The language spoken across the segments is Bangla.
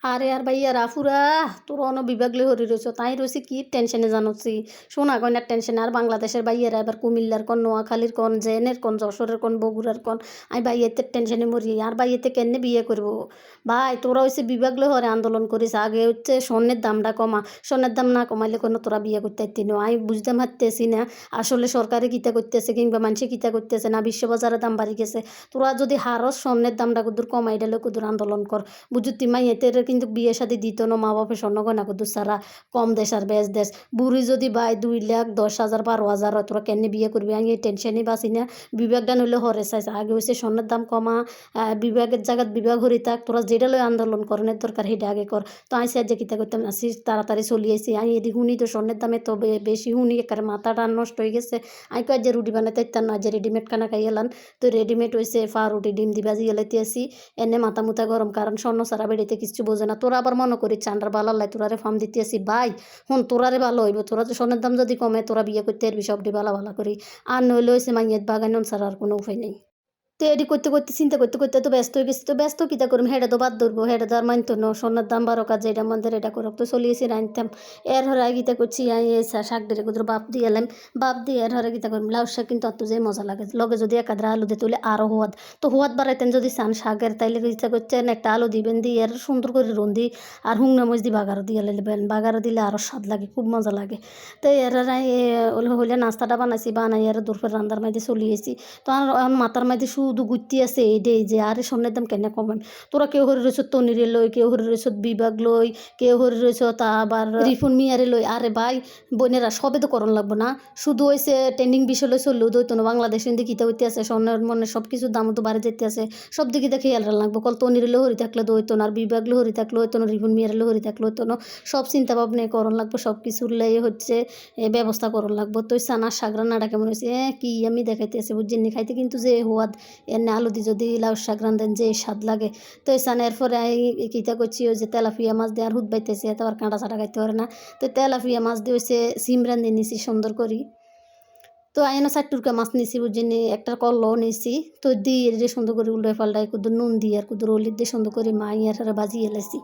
আরে আর ভাইয়া রাফুরা তোর অন বিভাগলে হরি রয়েছ তাই রয়েছে কি টেনশনে জানোছি সোনা গয়নার টেনশনে আর বাংলাদেশের বাইয়েরা এবার কুমিল্লার কোন নোয়াখালীর কোন জেনের কোন যশোরের কোন বগুড়ার কোন আমি বাইয়েতে টেনশনে মরি আর বাইয়েতে কেনে বিয়ে করবো ভাই তোরা হয়েছে বিভাগলে হরে আন্দোলন করিস আগে হচ্ছে স্বর্ণের দামটা কমা স্বর্ণের দাম না কমাইলে কোনো তোরা বিয়ে করতে পারতি না আমি বুঝতে পারতেছি না আসলে সরকারে কিতা করতেছে কিংবা মানুষে কিতা করতেছে না বিশ্ববাজারের দাম বাড়ি গেছে তোরা যদি হারস স্বর্ণের দামটা কুদুর কমাই দিলে কুদুর আন্দোলন কর বুঝতি মাইয়েতের কিন্তু বিয়ে শাদি দিত না মা বাপের স্বর্ণ গয়না কুদুর সারা কম দেশ আর বেশ দেশ বুড়ি যদি বাই 2,10,000 12,000 হয় তোরা কেন বিয়ে করবি আমি এই টেনশনই বাসি না বিভাগটা নইলে হরে চাইছে আগে হয়েছে স্বর্ণের দাম কমা বিভাগের জায়গাত বিভাগ হরি থাক তোরা যেটা লয় আন্দোলন করণের দরকার সেটা আগে কর তো আমি সাহায্য কিতা করতাম আসি তাড়াতাড়ি চলিয়েছি আমি এদি শুনি তো স্বর্ণের দামে তো বেশি শুনি একারে মাথাটা নষ্ট হয়ে গেছে আমি কয় যে রুটি বানাইতে ইত্যার না যে রেডিমেড খানা খাই এলাম তো রেডিমেড হয়েছে রুটি ডিম দিবা জিয়ে লাইতে আসি এনে মাথা মুথা গরম কারণ স্বর্ণ সারা বেড়িতে কিছু বোঝে না তোরা আবার মনে করি চান্ডার বালাল্লাই তোরারে ফার্ম দিতে আসি ভাই হন তোরারে ভালো হইব তোরা তো স্বর্ণের দাম যদি কমে তোরা বিয়ে করতে পারবি সবটি ভালো ভালো করি আর নইলে হয়েছে মাইয়ের বাগান ছাড়া আর কোনো উপায় নেই তো এডি করতে করতে চিন্তা করতে করতে তো ব্যস্ত হয়ে গেছি তো ব্যস্ত কিতা করুম হেডে তো বাদ ধরবো হেডে তো আর মানতো না স্বর্ণের দাম বারো কাজ এটা আমাদের এটা করক তো চলিয়েছি রাঁধতাম এর হরে গীতা করছি এই শাক ডেরে কুদুর বাপ দিয়ে এলাম বাপ দিয়ে এর হরে গীতা করুম লাউ শাক কিন্তু অত যে মজা লাগে লগে যদি একাদ্রা আলু দিয়ে তুলে আরও হওয়াদ তো হওয়াদ বাড়াইতেন যদি চান শাকের তাইলে গীতা করছেন একটা আলু দিবেন দিয়ে এর সুন্দর করে রন্দি আর হুংনা মরিচ দিয়ে বাগারও দিয়ে নেবেন বাগারও দিলে আরও স্বাদ লাগে খুব মজা লাগে তো এর হইলে নাস্তাটা বানাইছি বানাই আর দুপুর রান্নার মাঝে চলিয়েছি তো আর মাথার মাঝে শুধু গুত্তি আছে এইটাই যে আরে স্বর্ণের দাম কেন কমাম তোরা কেউ হরি রয়েছ তনিরে লই কেউ হরি রয়েছ বিভাগ লই কেউ হরি রয়েছ তা আবার রিফুন মিয়ারে লই আরে ভাই বোনেরা সবে তো করণ লাগবো না শুধু হয়েছে ট্রেন্ডিং বিষয় লই চললেও দইতো না বাংলাদেশ কিন্তু কিতা হইতে আছে স্বর্ণের মনে সব কিছুর দামও তো বাড়ে যেতে আছে সব দিকে দেখে খেয়াল লাগবো কল তনিরে লো হরি থাকলে দইতো না আর বিভাগ লো হরি থাকলে হইতো না রিফুন মিয়ারে লো হরি থাকলে হইতো না সব চিন্তা ভাবনা করণ লাগবো সব কিছুর লাই হচ্ছে ব্যবস্থা করণ লাগবো তো সানা শাক রান্নাটা কেমন হয়েছে কি আমি দেখাইতেছি বুঝিনি খাইতে কিন্তু যে হওয়াদ এনে আলু দিয়ে যদি লাউ শাক রান্ধেন যে স্বাদ লাগে তো এসান এরপরে কিতা করছি ওই যে তেলাপিয়া মাছ দিয়ে আর হুদ বাইতেছে এত আর কাঁটা চাটা খাইতে পারে না তো তেলাপিয়া মাছ দিয়ে হচ্ছে সিম রান্ধে নিছি সুন্দর করি তো আইনা 4 মাছ নিছি বুঝিনি একটা কল্লও নিছি তো দিয়ে যে সুন্দর করে উল্টাই পাল্টাই কুদুর নুন দিয়ে আর কুদুর হলুদ দিয়ে সুন্দর করে মাইয়ার বাজিয়ে এলাইছি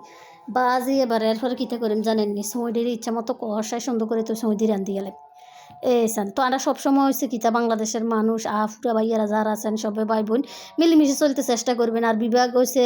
বাজিয়ে এবার এরপরে কিতা করেন জানেননি সমুদ্রের ইচ্ছা মতো কষায় সুন্দর করে তো সমুদ্রে রান্ধি গেলে এসান তো আমরা সবসময় হচ্ছে কিতা বাংলাদেশের মানুষ ফুরা ভাইয়ারা যারা আছেন সবাই ভাই বোন মিলেমিশে চলতে চেষ্টা করবেন আর বিভাগ হচ্ছে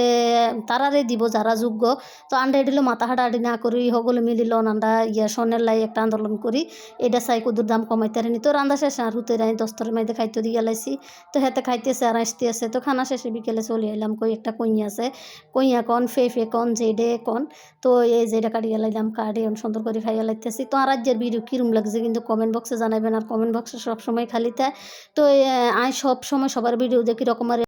তারারে দিব যারা যোগ্য তো আন্ডা এডিলো মাথা হাঁটাহাঁটি না করি সকলে মিলিল আন্ডা স্বর্ণের লাই একটা আন্দোলন করি এটা চাই কুদুর দাম কমাইতে পারেনি তো রান্না শেষে আর হুতে রাই দস্তরের মধ্যে খাইতে দিয়ে লাইছি তো হেতে খাইতেছে আর আসতে আছে তো খানা শেষে বিকেলে চলে এলাম কই একটা কইয়া আছে কইয়া কন ফে কন জেডে কন তো এই যেটা কাটিয়ে লাইলাম কাটিয়ে সুন্দর করে খাইয়া লাইতেছি তো আর রাজ্যের ভিডিও কীরম লাগছে কিন্তু কমেন্ট বক্সে জানাবেন আর কমেন্ট বক্সে সবসময় খালি থাকে তো আমি সব সময় সবার ভিডিও দেখি রকম আর